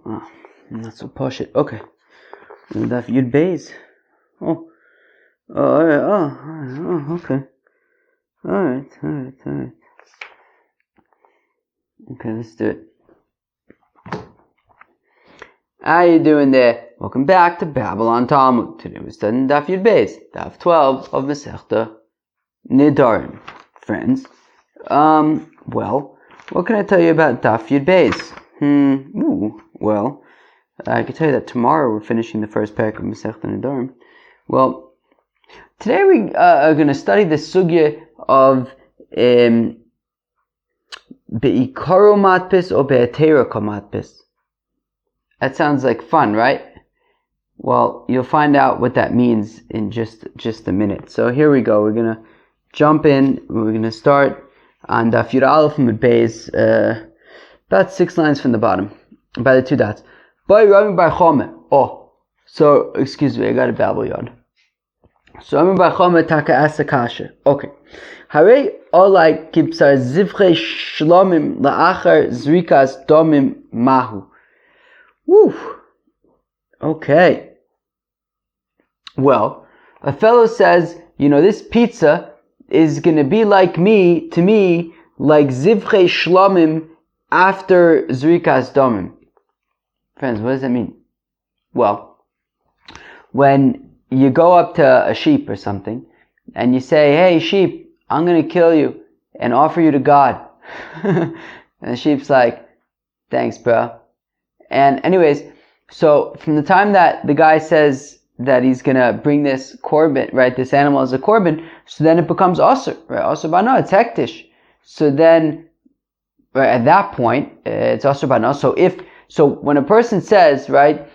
Oh, not so push it. Okay. Daf Yud Beis. Oh. Oh, alright. Oh, okay. Alright. Okay, let's do it. How you doing there? Welcome back to Babylon Talmud. Today we're studying Daf Yud Beis, Daf 12 of Masechta Nedarim. Friends, well, what can I tell you about Daf Yud Beis? Well, I can tell you that tomorrow we're finishing the first parak of Masechta Nedarim. Well, today we are going to study the sugya of be'ikaro matpis or be'ateraka matpis. That sounds like fun, right? Well, you'll find out what that means in just a minute. So here we go. We're going to jump in. We're going to start on Daf Yud Aleph Amud Beis, about 6 lines from the bottom, by the 2 dots. So, excuse me, I got a babble yard. So, Amar Bar Choma taka asa kasha. Okay. Hare olai kibsar zivche shlomim la'achar zrikas domim mahu. Woo. Okay. Well, a fellow says, this pizza is going to be like to me, like zivche shlomim after zrikas domim. Friends, what does that mean? Well, when you go up to a sheep or something, and you say, hey sheep, I'm going to kill you and offer you to God. And the sheep's like, thanks bro. And anyways, so from the time that the guy says that he's going to bring this korban, right, this animal as a korban, so then it becomes asur, right? Asur bano, it's hektish. So then, right, at that point, it's asur bano. So when a person says, right,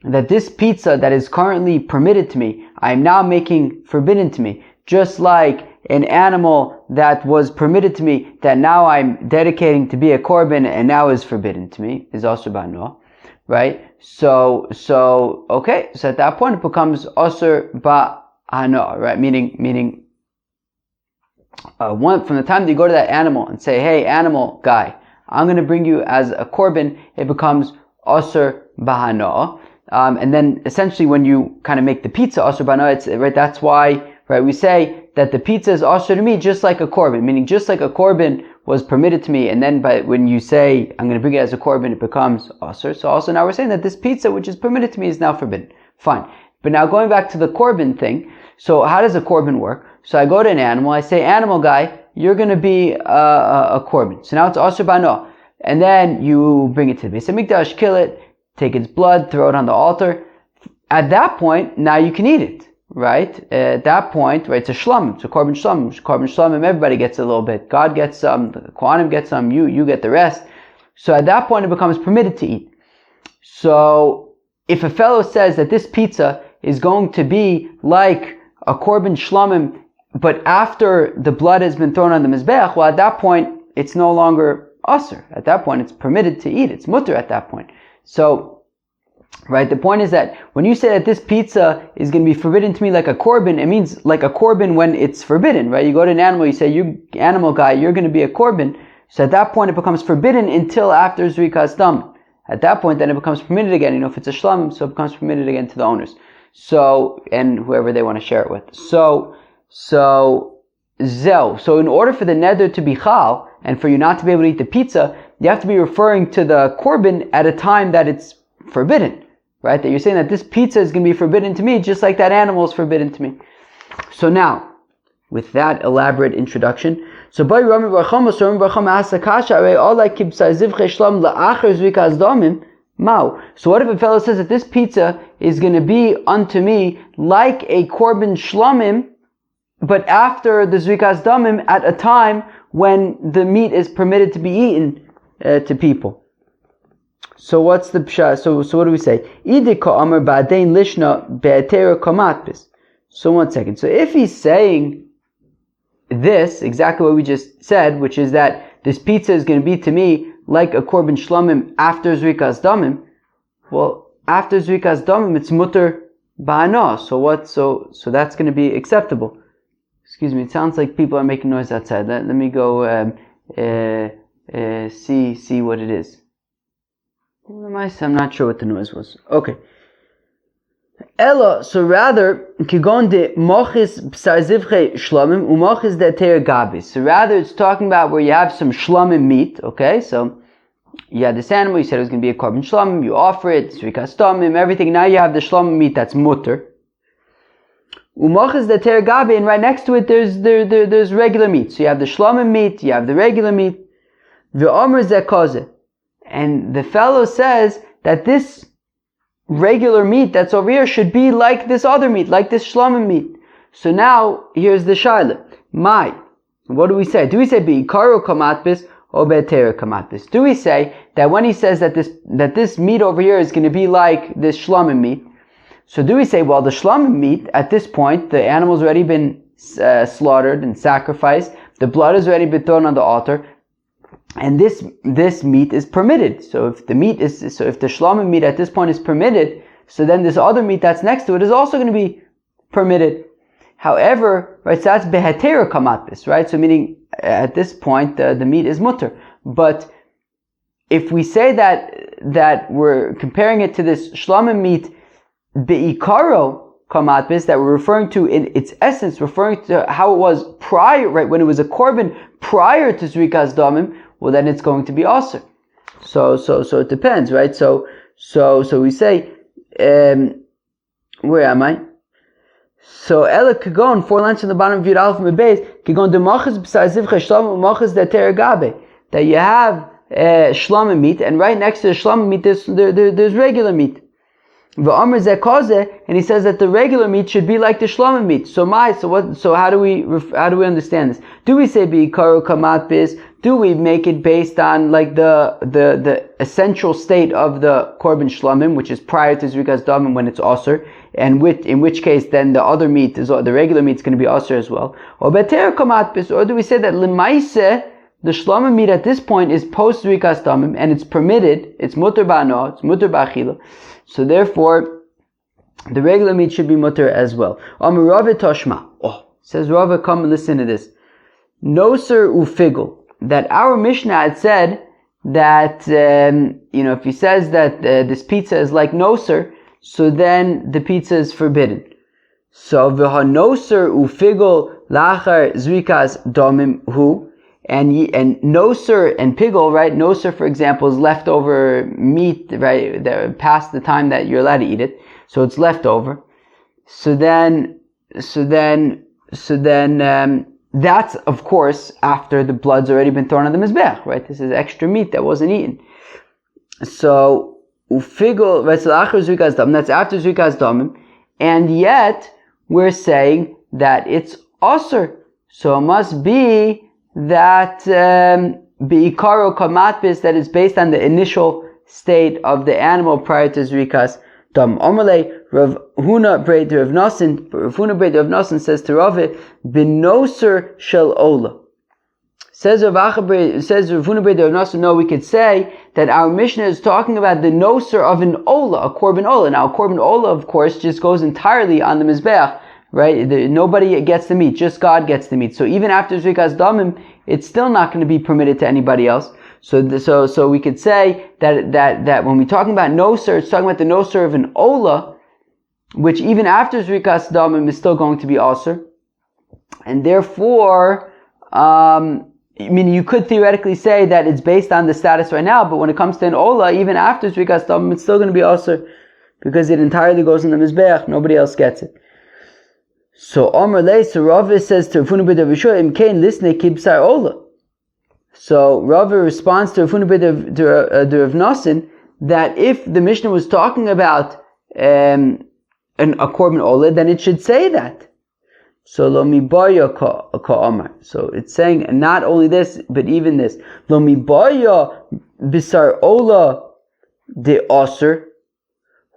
that this pizza that is currently permitted to me, I am now making forbidden to me, just like an animal that was permitted to me, that now I'm dedicating to be a korban and now is forbidden to me, is asur bano, right? So at that point it becomes asur ba'ano, right? Meaning, from the time that you go to that animal and say, hey animal guy, I'm going to bring you as a korban, it becomes asur ba'ano. And then essentially when you kind of make the pizza asur ba'ano, it's right. That's why, right, we say that the pizza is asur to me just like a korban, meaning just like a korban was permitted to me, and then when you say I'm going to bring it as a korban, it becomes asur. So also now we're saying that this pizza which is permitted to me is now forbidden. Fine. But now going back to the korban thing, so how does a korban work? So I go to an animal, I say, animal guy, you're going to be a korban. So now it's asur ba'ano. And then you bring it to the Beis Hamikdash, kill it, take its blood, throw it on the altar. At that point, now you can eat it, right? At that point, right, it's a shlomim, it's a korban shlomim, everybody gets a little bit. God gets some, the Kohanim get some, you get the rest. So at that point, it becomes permitted to eat. So if a fellow says that this pizza is going to be like a korban shlomim, but after the blood has been thrown on the mizbeach, well, at that point, it's no longer asur. At that point, it's permitted to eat. It's mutter at that point. So, right, the point is that when you say that this pizza is going to be forbidden to me like a korban, it means like a korban when it's forbidden, right? You go to an animal, you say, you animal guy, you're going to be a korban. So at that point, it becomes forbidden until after zrikas dam. At that point, then it becomes permitted again. If it's a shlam, so it becomes permitted again to the owners. So, and whoever they want to share it with. So in order for the neder to be chal, and for you not to be able to eat the pizza, you have to be referring to the korban at a time that it's forbidden, right? That you're saying that this pizza is going to be forbidden to me, just like that animal is forbidden to me. So now, with that elaborate introduction, so what if a fellow says that this pizza is going to be unto me like a korban shlomim, but after the zrikas damim, at a time when the meat is permitted to be eaten to people? So what's the pshat? So what do we say? So 1 second. So if he's saying this, exactly what we just said, which is that this pizza is going to be to me like a korban shlomim after zrikas damim, well, after zrikas damim, it's mutter ba'ano. So that's going to be acceptable. Excuse me, it sounds like people are making noise outside. Let me go see what it is. I'm not sure what the noise was. Okay. Ella, so rather, kigon de mochis b'sar zivche shlomim umochis de ter gabis. So rather, it's talking about where you have some shlomim meat. Okay, so you had this animal. You said it was going to be a korban shlomim. You offer it, zrikas tomim, everything. Now you have the shlomim meat that's mutter. Umochis de ter gabi, and right next to it, there's regular meat. So you have the shlomim meat, you have the regular meat. V'omer ze koze, and the fellow says that this regular meat that's over here should be like this other meat, like this shlomim meat. So now, here's the shaila. What do we say? Do we say bi'ikaru kamatbis or be'tera kamatbis? Do we say that when he says that this meat over here is going to be like this shlomim meat, so do we say, well, the shlomim meat, at this point, the animal's already been slaughtered and sacrificed, the blood has already been thrown on the altar, and this meat is permitted. So if the shlomim meat at this point is permitted, so then this other meat that's next to it is also going to be permitted. However, right, so that's behetera kamatbis, right? So meaning at this point the meat is mutter. But if we say that we're comparing it to this shlomim meat beikaro kamatbis, that we're referring to in its essence, referring to how it was prior, right, when it was a korban prior to zrikas damim, well, then it's going to be aser. So it depends, right? So we say, where am I? So ela kagon, 4 lines on the bottom of Yud Aleph Mebez, kagon demachas b'sar zivcha shlomim umachas de ter gabe, that you have shlomim meat, and right next to the shlomim meat there's regular meat. V'omer ze koze, and he says that the regular meat should be like the shlomim meat. So how do we understand this? Do we say bi'ikaru kamatbis? Do we make it based on like the essential state of the korban shlomim, which is prior to zrikas damim when it's aser, and in which case then the other meat the regular meat is going to be aser as well? Or beter kamatbis? Or do we say that lemaise, the shlomim meat at this point is post zrikas damim and it's permitted, it's mutter ba'ano, it's mutter ba'achila. So therefore, the regular meat should be mutter as well. Amar Rava Toshma. Says Rava, come and listen to this. Noser ufigel. That our Mishnah had said that, if he says that this pizza is like noser, so then the pizza is forbidden. So v'ha noser ufigel lachar zrikas domim hu. And noser and pigel, right? Noser, for example, is leftover meat, right? Past the time that you're allowed to eat it, so it's leftover. So then, that's of course after the blood's already been thrown on the mizbech, right? This is extra meat that wasn't eaten. So ufigel, right? So zrikas damim, that's after zrikas damim, and yet we're saying that it's aser, so it must be that bi'ikaro kamatbis, that is based on the initial state of the animal prior to zrikas dam. Omerle Rav Huna Breid Rav Nasin. Rav Huna Breid Rav Nasin says to Rav, benoser shel ola. Says Rav Huna Breid Rav Nasin, no, we could say that our Mishnah is talking about the noser of an ola, a korban ola. Now, a korban ola, of course, just goes entirely on the mizbeach. Right? Nobody gets the meat, just God gets the meat. So even after zrikas damim, it's still not going to be permitted to anybody else. So we could say that when we're talking about noser, it's talking about the noser of an ola, which even after zrikas damim is still going to be aser. And therefore, you could theoretically say that it's based on the status right now, but when it comes to an ola, even after zrikas damim, it's still going to be aser, because it entirely goes in the mizbeach, nobody else gets it. So Amar Lei, so Rava says to Rafuna b'd Avishua, Im Kain Lisne Kibsar Ola. So Rava responds to Rafuna b'd Rav Nasin that if the Mishnah was talking about a korban ola, then it should say that. So Lo Mibaya ka Amar. So it's saying not only this, but even this. Lo Mibaya Bisar Ola de Aser.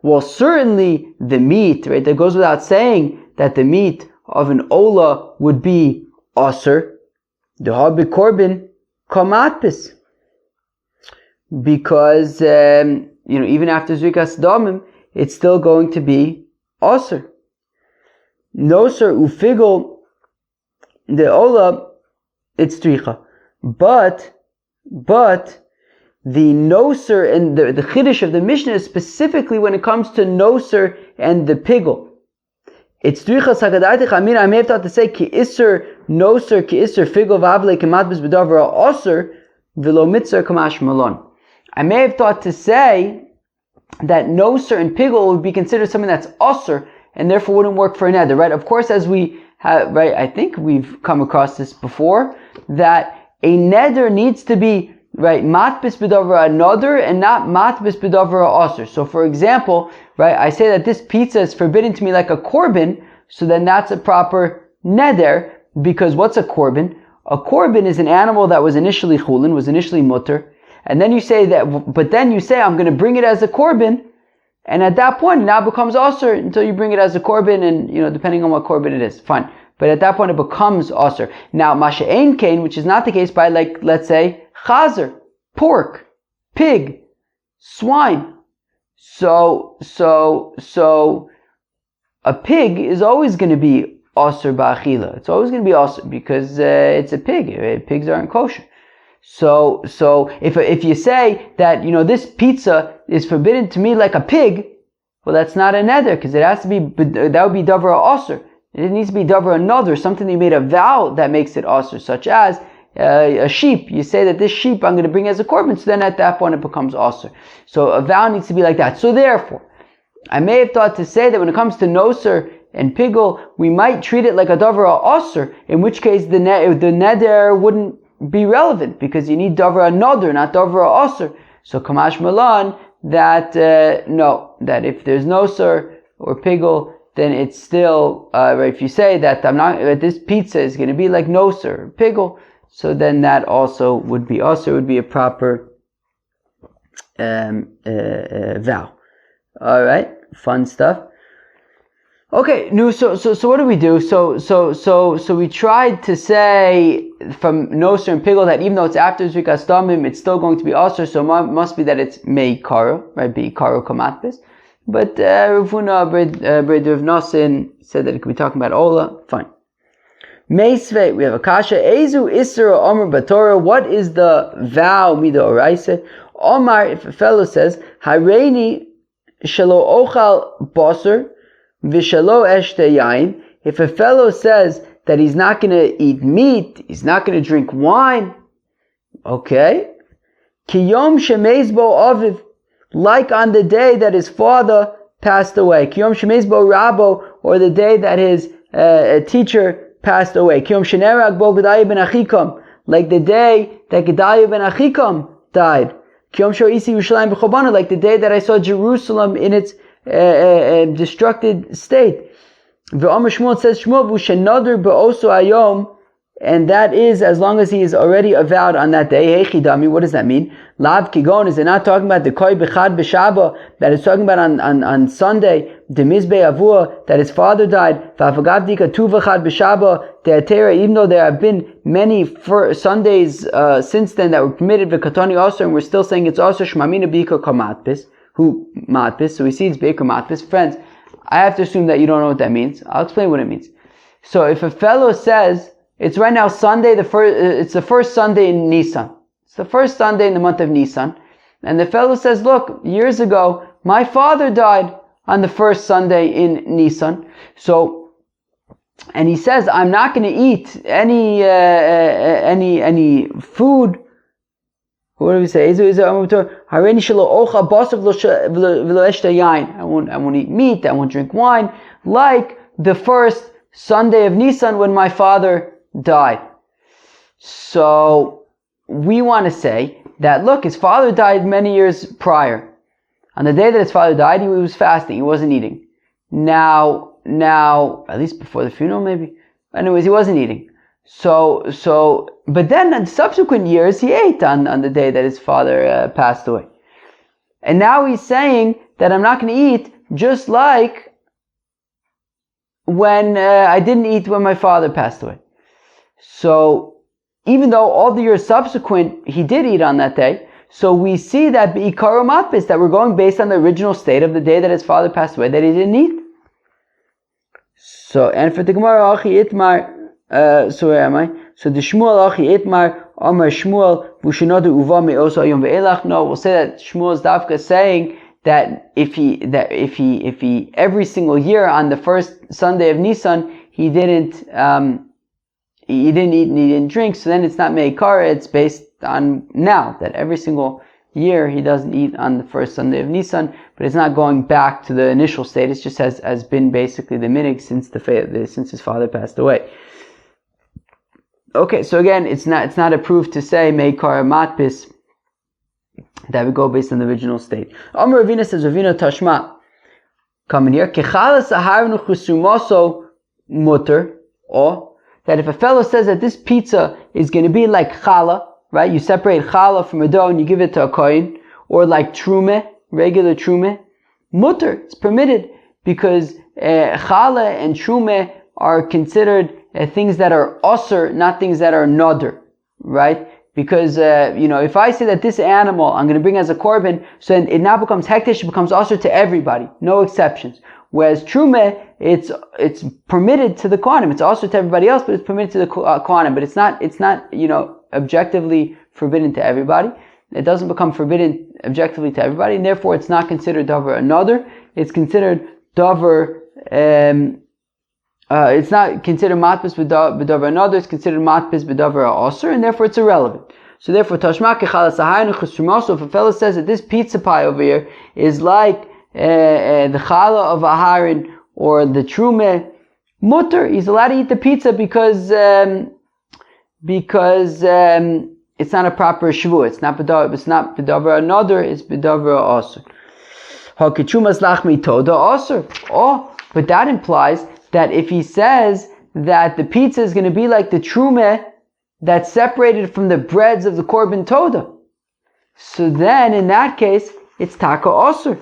Well, certainly the meat, right? That goes without saying that the meat of an ola would be aser, the habi korban kamatpis, because even after zrikas damim, it's still going to be aser. Noser ufigel the ola, it's tricha, but the noser and the chiddush of the Mishnah is specifically when it comes to noser and the pigel. It's drichas hagadaitich amir. I may have thought to say ki iser noser ki iser figel v'avle kematbis b'davar oser v'lo mitzer kamash malon. I may have thought to say that noser and pigel would be considered something that's oser and therefore wouldn't work for a neder, right? Of course, as we have, right, I think we've come across this before, that a neder needs to be, right, matbis b'davar another and not matbis b'davar oser. So for example, right, I say that this pizza is forbidden to me like a korban, so then that's a proper neder, because what's a korban? A korban is an animal that was initially chulin, was initially mutter, and then you say that, but then you say, I'm going to bring it as a korban, and at that point, it now becomes aser until you bring it as a korban, and, depending on what korban it is. Fine. But at that point, it becomes aser. Now, masha ein kain, which is not the case by, like, let's say, chazer, pork, pig, swine. So, a pig is always going to be aser ba'achila. It's always going to be aser because it's a pig. Pigs aren't kosher. So if you say that, this pizza is forbidden to me like a pig, well, that's not a neder, because it has to be, that would be davar aser. It needs to be davar another, something that you made a vow that makes it aser, such as a sheep. You say that this sheep I'm going to bring as a korban, so then at that point it becomes aser. So a vow needs to be like that. So therefore, I may have thought to say that when it comes to noser and pigel, we might treat it like a davar aser, in which case the neder wouldn't be relevant, because you need davar another, not davar aser. So kamash malan, that no, that if there's noser or pigel, then it's still if you say that this pizza is going to be like noser or pigel, so then that also would be aser, would be a proper vow. All right, fun stuff. Okay, so what do we do? So we tried to say from noser and pigel that even though it's after zrikas damim, it's still going to be aser. So it must be that it's mei karo, right? Be karo kamatbis. But Ravuna Bred Rav Nosson said that it could be talking about ola. Fine. Meisve, we have a kasha. Ezu isra omer batorah. What is the vow mida oraisa? Omar, if a fellow says hareini shelo ochal basar. Vishalo eshte yain. If a fellow says that he's not going to eat meat, he's not going to drink wine, okay? Kiyom shemezbo aviv, like on the day that his father passed away. Kiyom shemezbo rabo, or the day that his teacher passed away. Kiyom shenerag bo Gedaliah ben Achikam, like the day that Gedaliah ben Achikam died. Kiyom sho isi Yerushalayim b'chobana, like the day that I saw Jerusalem in its destructed state. V'Amar Shmuel says Shmuel v'shenadar ba'oso ayom, and that is as long as he is already avowed on that day. Hey chidami, what does that mean? Lav kigon, is it not talking about the koi b'chad b'shaba that is talking about on Sunday? The mizbei avua, that his father died. V'afagav dika tu v'chad b'shaba te'atera, even though there have been many Sundays since then that were permitted v'katoni also, and we're still saying it's also shmamina bika kamatbis. Who matbis? So we see it's baker matbis. Friends, I have to assume that you don't know what that means. I'll explain what it means. So if a fellow says it's right now Sunday, it's the first Sunday in Nisan. It's the first Sunday in the month of Nisan, and the fellow says, "Look, years ago my father died on the first Sunday in Nisan." So, and he says, "I'm not going to eat any food." What do we say? I won't eat meat, I won't drink wine, like the first Sunday of Nisan when my father died. So we want to say that, look, his father died many years prior. On the day that his father died, he was fasting, he wasn't eating. Now, at least before the funeral maybe. Anyways, he wasn't eating. But then in subsequent years, he ate on the day that his father passed away. And now he's saying that I'm not going to eat, just like when I didn't eat when my father passed away. So, even though all the years subsequent, he did eat on that day, so we see that Be'ikaro Matbis, that we're going based on the original state of the day that his father passed away, that he didn't eat. So, and for the Gemara, Achi Itmar, so where am I? So the Shmuel Achi Itmar Amar Shmuel, Vushinodu Uva Me'osa Yom Ve'elach. No, we'll say that Shmuel's Dafka is saying that if he every single year on the first Sunday of Nisan he didn't eat and he didn't drink, so then it's not Meikara, it's based on now that every single year he doesn't eat on the first Sunday of Nisan, but it's not going back to the initial state. It just has been basically the minig since his father passed away. Okay, so again, it's not approved to say Meikara Matpis. That would go based on the original state. Amar Ravina says, Ravina Tashma, come in here. Kechalas aharnu chusumoso mutter, or that if a fellow says that this pizza is going to be like challah, right? You separate challah from a dough and you give it to a kohen, or like trume, regular trume, mutter, it's permitted because challah and trume are considered things that are osir, not things that are nodr, right? Because, if I say that this animal I'm going to bring as a korban, so it now becomes hektish, it becomes osir to everybody, no exceptions. Whereas trume, it's permitted to the kohanim. It's also to everybody else, but it's permitted to the kohanim. But it's not, objectively forbidden to everybody. It doesn't become forbidden objectively to everybody, and therefore it's not considered davar another. It's considered davar, it's not considered matpis b'davar another, it's considered matpis b'davar osir, and therefore it's irrelevant. So therefore, tashma kechalas ahayin chusrumoso, if a fellow says that this pizza pie over here is like the challah of aharin or the trume, mutter, he's allowed to eat the pizza because it's not a proper shvu. It's not b'davar another, it's b'davar osir. Hakichumas lachmi toda osir. Oh, but that implies that if he says that the pizza is going to be like the trume that's separated from the breads of the korban toda, so then in that case it's taka osir.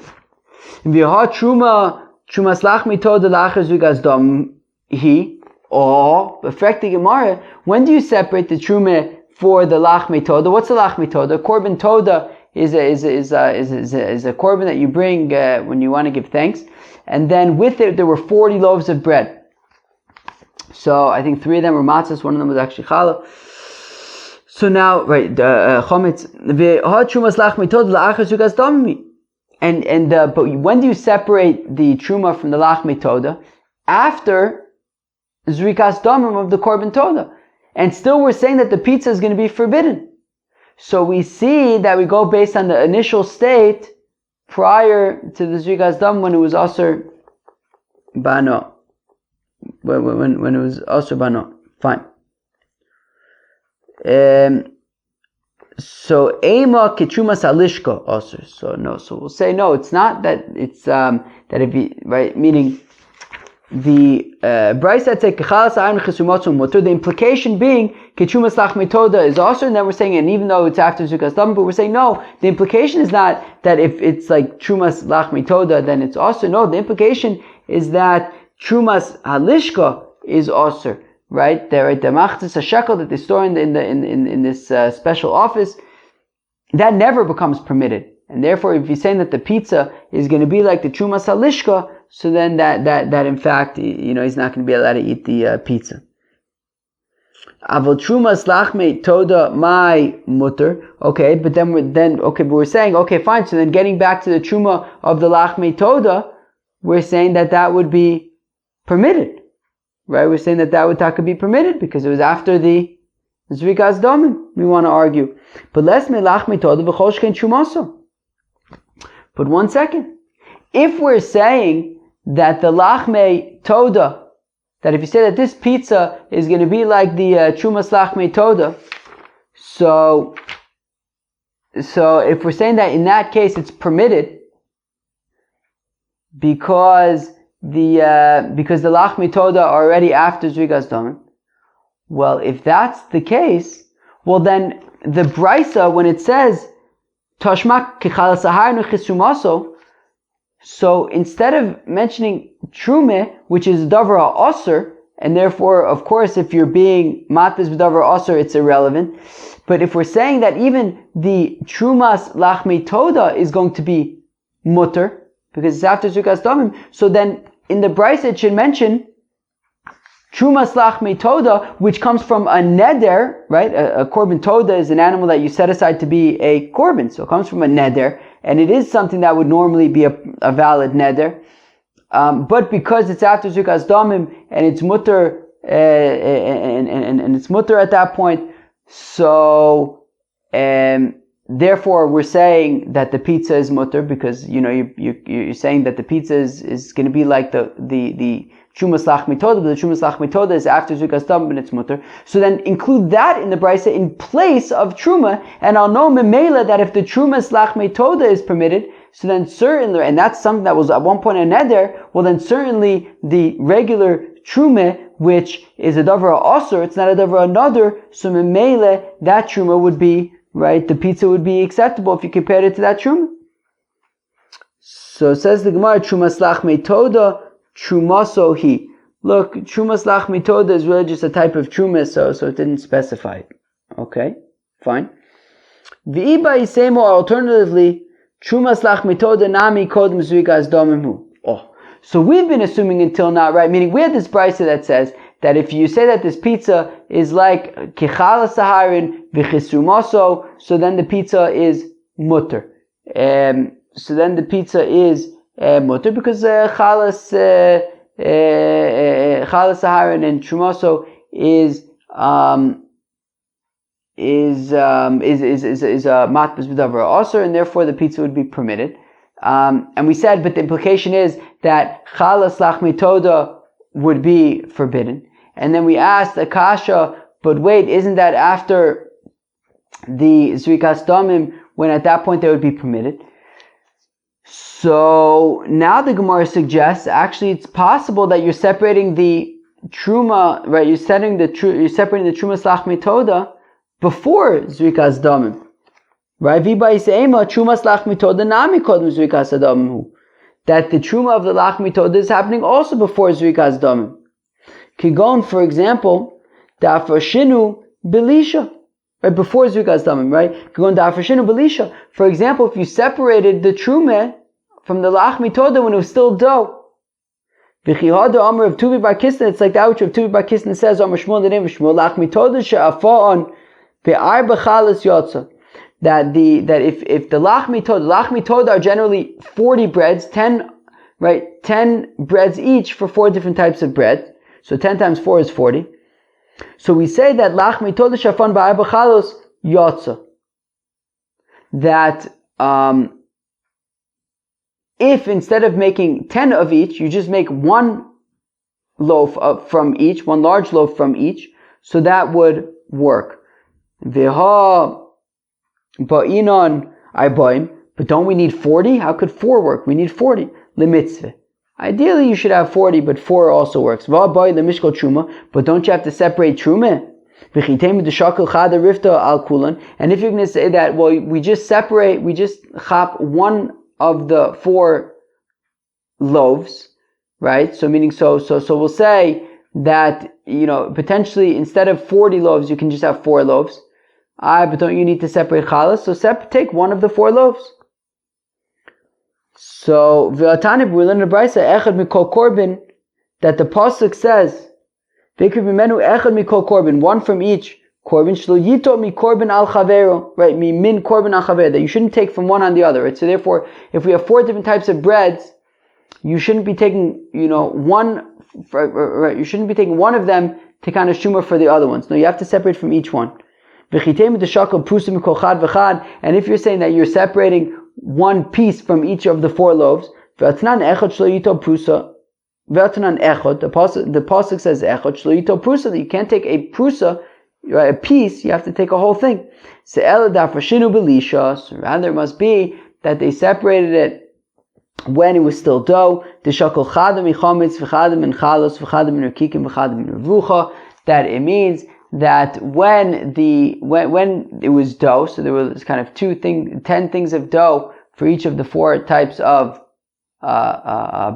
Trumas lachmi toda lachar zugas dam he. Or affect the Gemara. When do you separate the trume for the lachmi toda? What's the lachmi toda? Korban toda is a korban that you bring when you want to give thanks, and then with it there were 40 loaves of bread. So I think 3 of them were matzahs, 1 of them was actually challah. So now, right, chometz trumas lachmi toda la'achar zugas dami. But when do you separate the truma from the lachmi toda? After Zrikas Damim of the Korban Toda. And still we're saying that the pizza is going to be forbidden. So we see that we go based on the initial state prior to the Zrikas Dam when it was Asr Bano. When it was Asr Bano. Fine. So Ema Ketrumas Alishka Asr. So we'll say no, it's not that it's that if you, right, meaning the Brisa said kechalas aharon chesumotzu mutter. The implication being ketrumas lachmi toda is also, and then we're saying, and even though it's after zukas dam, but we're saying no. The implication is not that if it's like trumas lachmi toda, then it's also no. The implication is that trumas halishka is also right. The machzis hashekel that they store in this special office, that never becomes permitted, and therefore, if you're saying that the pizza is going to be like the trumas halishka, so then that in fact, he's not going to be allowed to eat the pizza. Avol trumas lachme toda my mutter. Okay, but we're saying, okay, fine. So then getting back to the truma of the lachme toda, we're saying that would be permitted, right? We're saying that could be permitted because it was after the zrikas domim. We want to argue, but let's me lachme toda v'choshken trumaso. But 1 second, if we're saying that the lachme toda, that if you say that this pizza is going to be like the trumas lachme toda, so if we're saying that in that case it's permitted because the lachme toda are already after zrigas damim. Well, if that's the case, well then the brisa, when it says tashmak kichalas aharon chisumaso, so instead of mentioning trume, which is davar osir, and therefore, of course, if you're being matbis b'davar osir, it's irrelevant. But if we're saying that even the trumas lachmi toda is going to be mutter because it's after zukas damim, so then in the brisa it should mention Trumas lachmei toda, which comes from a neder, right? A korban toda is an animal that you set aside to be a korban, so it comes from a neder, and it is something that would normally be a valid neder. But because it's after Zrikas Damim and it's mutter, and it's mutter at that point, so therefore we're saying that the pizza is mutter, because you're saying that the pizza is going to be like the Trumas lachmei toda, but the Trumas lachmei toda is after Zrikas Damim and it's mutter. So then include that in the brisa in place of Truma, and I'll know memela that if the Trumas lachmei toda is permitted, so then certainly, and that's something that was at one point a neder, well then certainly the regular Truma, which is a davar osur, it's not a davar another, so memela, that Truma would be, right, the pizza would be acceptable if you compared it to that Truma. So it says the Gemara, Trumas lachmei toda, Trumaso he. Look, Trumas lachmei toda is really just a type of Truma, so it didn't specify it. Okay, fine. V'iba isemo, alternatively, Trumas lachmei toda nami kodem zrikas damim hu. Oh, so we've been assuming until now, right? Meaning we had this brisa that says that if you say that this pizza is like kechala saharin v'chisumaso, so then the pizza is mutter. So then the pizza is mutter, because chalas saharin and trumaso is matbas b'davar osur, and therefore the pizza would be permitted. And we said, but the implication is that chalas lachmei toda would be forbidden. And then we asked Akasha, but wait, isn't that after the Zrikas Damim, when at that point they would be permitted? So now the Gemara suggests, actually it's possible that you're separating the Truma, right? You're separating the Trumas lachmei toda before Zrikas Damim. Right? Viba Yiseima, Trumas lachmei toda nami kodem Zrikas Damim. That the Truma of the lachmei toda is happening also before Zrikas Damim. Kigon, for example, da'afashinu belisha, right, before Zrikas Damim, right? Kigon da'afashinu belisha. For example, if you separated the Truma from the lachmei toda when it was still dough. V'chihada Amar of Tuvi Bar Kisna, it's like that which of Tuvi Bar Kisna says, Amar Shmuel the name of Shmuel, lachmei toda she'afa'on be'arba chalas yotza. That if the lachmei toda are generally 40 breads, 10 breads each for 4 different types of bread. So 10 times 4 is 40. So we say that lachmei toda shafan ba'arba chalos yotza. That if instead of making 10 of each, you just make one loaf from each, one large loaf from each, so that would work. Veha ba'inon arbaim, but don't we need 40? How could 4 work? We need 40. Lemitzvah. Ideally, you should have 40, but 4 also works. But don't you have to separate truma? And if you're going to say that, well, we just chop one of the 4 loaves, right? So meaning, so we'll say that, potentially instead of 40 loaves, you can just have 4 loaves. But don't you need to separate chalas? So take one of the 4 loaves. So, v'atani, we learn in the brisa, echad mikol korban, that the pasuk says, v'ikriv mimenu echad mikol korban, one from each korban, shlo yito mi korban al chavero, right, mi min korban al chavero, that you shouldn't take from one on the other, right? So therefore, if we have 4 different types of breads, you shouldn't be taking, one, right, you shouldn't be taking one of them to kind of shumah for the other ones. No, you have to separate from each one. And if you're saying that you're separating one piece from each of the 4 loaves, the pasuk says that you can't take a prusa, a piece, you have to take a whole thing. So rather it must be that they separated it when it was still dough. That it means that when it was dough, so there was kind of 10 things of dough for each of the 4 types of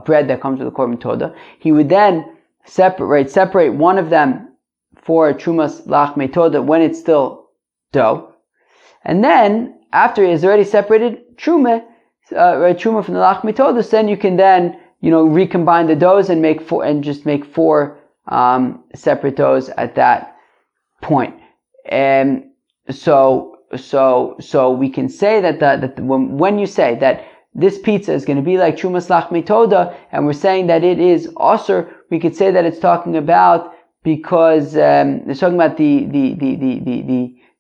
bread that comes with the korban toda, he would then separate one of them for trumas lachmei toda when it's still dough, and then after he has already separated truma from the lachmei toda, then you can then recombine the doughs and make 4 separate those at that point. And so we can say that when you say that this pizza is going to be like Trumas Lachmei Toda, and we're saying that it is Osir, we could say that it's talking about, because it's talking about the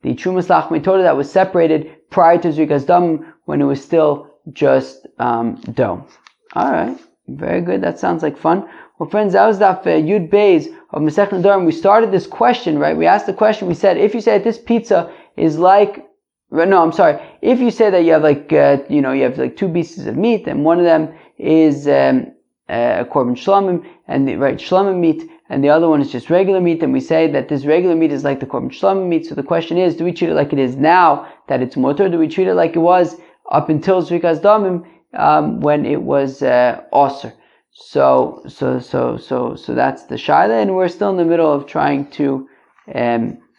Trumas Lachmei Toda that was separated prior to Zrikas Dam, when it was still just dough. Alright, very good, that sounds like fun. Well, friends, that was Daf Yud Beis of Masechet Nedarim. We started this question, right? We asked the question, we said, if you say that this pizza is like, if you say that you have you have like two pieces of meat, and one of them is a korban shlamim, and shlamim meat, and the other one is just regular meat, and we say that this regular meat is like the korban shlamim meat. So the question is, do we treat it like it is now that it's mutar? Do we treat it like it was up until Zrikas Damim, when it was osir? So that's the shaila, and we're still in the middle of trying to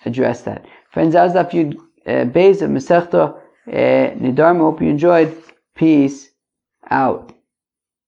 address that. Friends, as Daf Yud Beis of Masechta Nedarim. Hope you enjoyed. Peace out.